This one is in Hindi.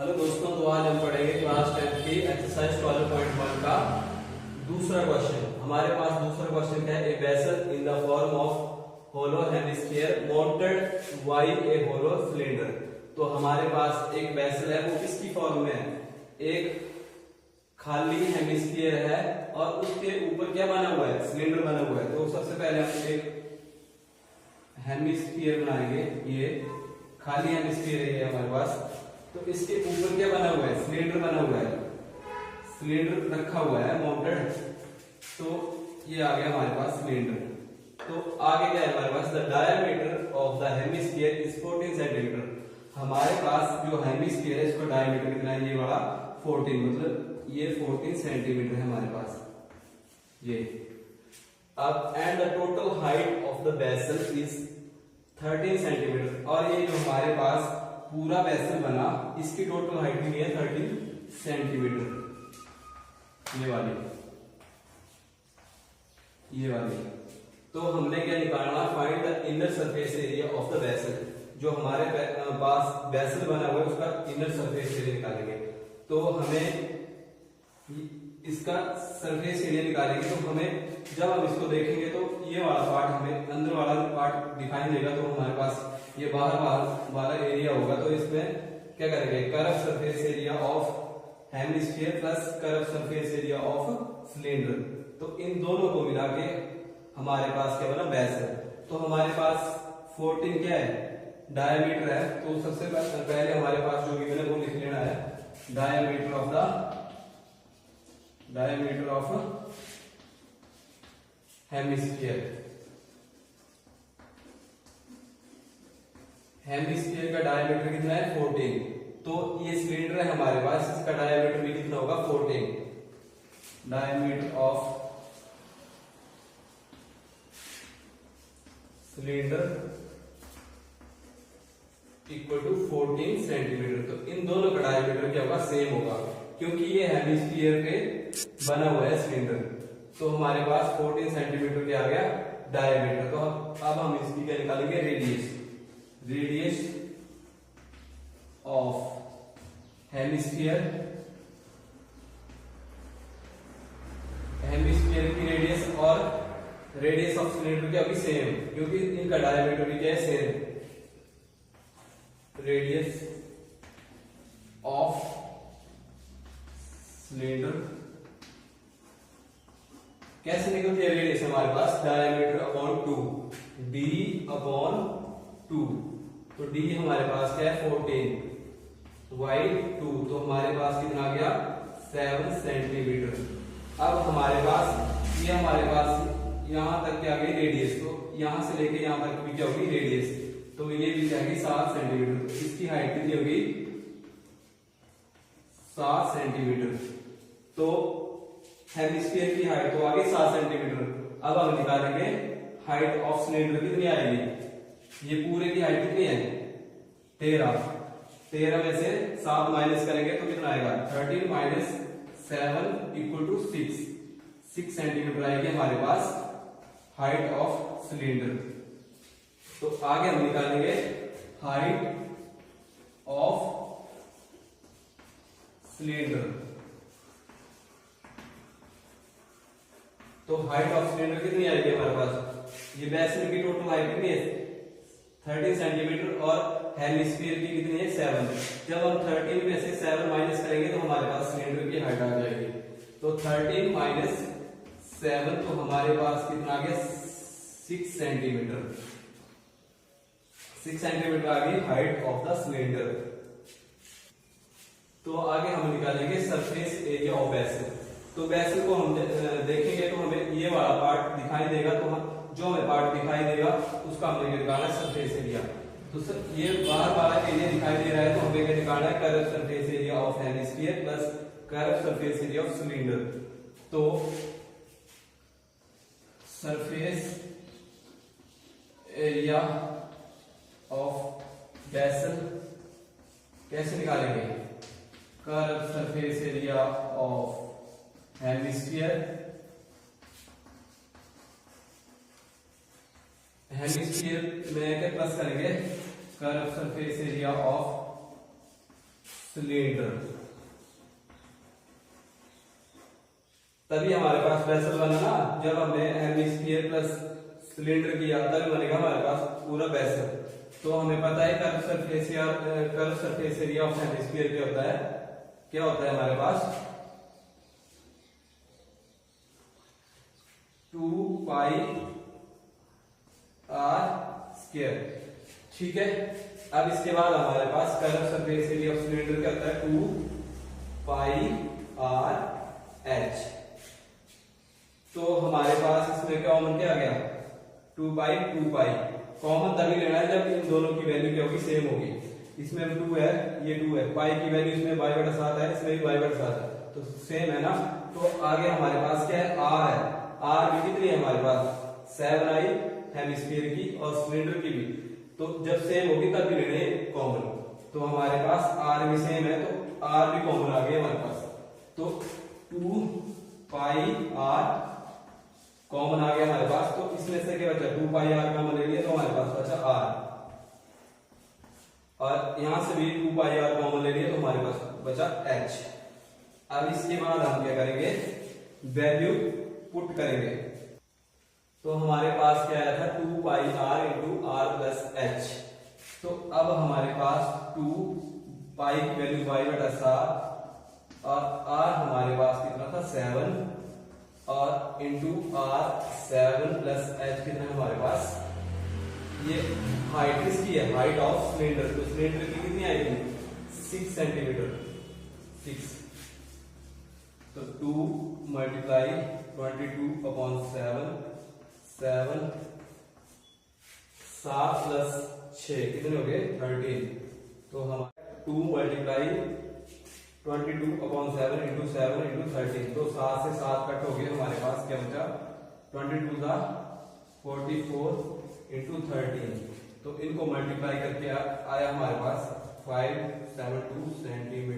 हेलो दोस्तों, तो आज हम पढ़ेंगे क्लास 10 की एक्सरसाइज 12.1 का दूसरा क्वेश्चन। हमारे पास दूसरा क्वेश्चन क्या है? A vessel in the form of hollow hemisphere mounted by a hollow cylinder. तो हमारे पास एक वेसल है, वो किसकी फॉर्म में है? एक खाली हेमिस्फीयर है और उसके ऊपर क्या बना हुआ है? सिलेंडर बना हुआ है। तो सबसे पहले हम एक हेमिस्फीयर बनाएंगे। ये खाली हेमिस्फीयर है हमारे पास। तो इसके ऊपर क्या बना हुआ है? सिलेंडर बना हुआ है, सिलेंडर रखा हुआ है माउंटेड। तो ये आ गया हमारे पास सिलेंडर। तो आगे क्या है हमारे पास? The diameter of the hemisphere is 14 centimetre. हमारे पास जो हेमिस्फीयर है इसका डायमीटर कितना है? ये वाला 14, मतलब ये 14 सेंटीमीटर है हमारे पास ये। अब and the total height of the vessel is 13 centimetre. और ये जो हमारे पास पूरा वेसल बना, इसकी टोटल हाइट भी है 13 सेंटीमीटर। ये वाली तो हमने क्या निकालना? Find the inner surface area of the vessel. जो हमारे पास वेसल बना हुआ है उसका इनर सरफेस एरिया निकालेंगे। तो हमें इसका सरफेस एरिया निकालेंगे। तो हमें जब हम इसको देखेंगे तो ये वाला पार्ट, हमें अंदर वाला पार्ट दिखाई देगा। तो हमारे पास ये बाहर वाला एरिया होगा। तो इसमें क्या करेंगे? Curve surface area of hemisphere plus curve surface area of cylinder. तो इन दोनों को मिला के हमारे पास क्या बना? वेसल। तो हमारे पास 14 क्या है? डायमीटर है। तो सबसे पहले हमारे पास जो गिवन है वो लिख लेना है। डायमीटर ऑफ हेमिस्फीयर का डायमीटर कितना है? 14। तो ये सिलेंडर है हमारे पास, इसका डायमीटर भी कितना होगा? 14। Diameter of cylinder equal to 14 centimetre. तो इन दोनों का डायमीटर क्या होगा? सेम होगा, क्योंकि ये हेमिस्फीयर पे बना हुआ है सिलेंडर। तो हमारे पास 14 सेंटीमीटर क्या आ गया? डायमीटर। तो अब हम इसकी क्या निकालेंगे? रेडियस ऑफ हेमिस्फीयर की रेडियस और रेडियस ऑफ सिलेंडर क्या होगी? सेम, क्योंकि इनका डायमीटर भी क्या है? सेम। रेडियस ऑफ सिलेंडर कैसे निकलती है? रेडियस हमारे पास डायमीटर अपॉन 2, d अपॉन 2। तो d हमारे पास क्या है? 14 y 2। तो हमारे पास कितना आ गया? 7 सेंटीमीटर। अब हमारे पास यहां तक क्या आ गई? रेडियस। तो यहां से लेके यहां तक भी क्या होगी? रेडियस। तो ये भी क्या है? 7 सेंटीमीटर। तो इसकी हाइट कितनी होगी? 7 सेंटीमीटर। तो हेमिस्फीयर की हाइट तो आ गई 7 सेंटीमीटर। अब हम निकालेंगे हाइट ऑफ सिलेंडर कितनी आएगी? ये पूरे की हाइट कितनी है? 13 में से 7 माइनस करेंगे तो कितना आएगा? 13 माइनस 7 इक्वल टू 6 सेंटीमीटर आएगी हमारे पास हाइट ऑफ सिलेंडर। तो आगे हम निकालेंगे हाइट ऑफ सिलेंडर। तो हाइट ऑफ सिलेंडर कितनी आएगी हमारे पास? ये वेसल की टोटल हाइट कितनी है? 13 सेंटीमीटर और हेमिस्फीयर की कितनी है? 7। जब हम 13 में से 7 माइनस करेंगे तो हमारे पास सिलेंडर की हाइट आ जाएगी। तो 13 माइनस 7 तो हमारे पास कितना आ गया? 6 सेंटीमीटर। 6 सेंटीमीटर आ गई हाइट ऑफ द सिलेंडर। तो आगे हम निकालेंगे सरफेस एरिया ऑफ वेसल। तो वेसल को हम देखेंगे तो हमें ये वाला पार्ट दिखाई देगा। तो हम जो हमें पार्ट दिखाई देगा उसका हमें निकालना है सरफेस एरिया। तो सर ये बाहर वाला एरिया दिखाई दे रहा है, तो हमें क्या निकालना है? Curve surface area of hemisphere plus curve surface area of cylinder. तो सरफेस एरिया ऑफ वेसल कैसे निकालेंगे? Curve surface area of hemisphere में क्या प्लस करेंगे? Curve surface area of cylinder. तभी हमारे पास वेसल बना ना, जब हमने हेमिस्फीयर प्लस सिलेंडर किया तभी बनेगा हमारे पास पूरा वेसल। तो हमें पता है curve surface area of hemisphere क्या होता है, हमारे पास 2 पाई r स्क्वायर। ठीक है, अब इसके बाद हमारे पास curve surface area of cylinder क्या होता है 2 पाई r h। तो हमारे पास इसमें कॉमन क्या आ गया 2 पाई। कॉमन तभी लेना है जब इन दोनों की वैल्यू क्या होगी, सेम होगी। इसमें 2 है, ये 2 है, पाई की वैल्यू इसमें y/7 है, इसमें भी y/7 है, तो सेम है ना। तो आगे हमारे पास क्या है r है, r भी कितनी है हमारे पास 7 आई हेमिस्फीयर की और सिलेंडर की भी। तो जब सेम होगी तब भी लेने कॉमन। तो हमारे पास r भी सेम है तो r भी कॉमन आ गया हमारे पास। तो 2 पाई r कॉमन आ गया हमारे पास। तो इसमें से क्या बचा 2 पाई r कॉमन ले लिया तो हमारे पास बचा r, और यहां से भी 2 पाई r कॉमन ले लिया तो हमारे पास बचा h। अब इसके बाद हम क्या करेंगे, वैल्यू पुट करेंगे। तो हमारे पास क्या आया था 2 पाई r into r plus h। तो अब हमारे पास 2 पाई की वैल्यू y/7 और r हमारे पास कितना था 7 और इंटू r 7 प्लस h कितना हमारे पास, ये हाइट इसकी है, हाइट ऑफ सिलेंडर। तो सिलेंडर की कितनी आएगी 6 सेंटीमीटर 6। तो 2 मल्टीप्लाई 22/7 7 7 प्लस 6 कितने हो गए 13। तो हम 2 मल्टीप्लाई 22/7 इंटू 7 इंटू 13। तो 7 से 7 कट हो गए, हमारे पास क्या बचा 22 का 44 इंटू 13। तो इनको मल्टीप्लाई करके आया हमारे पास 572 सेंटीमीटर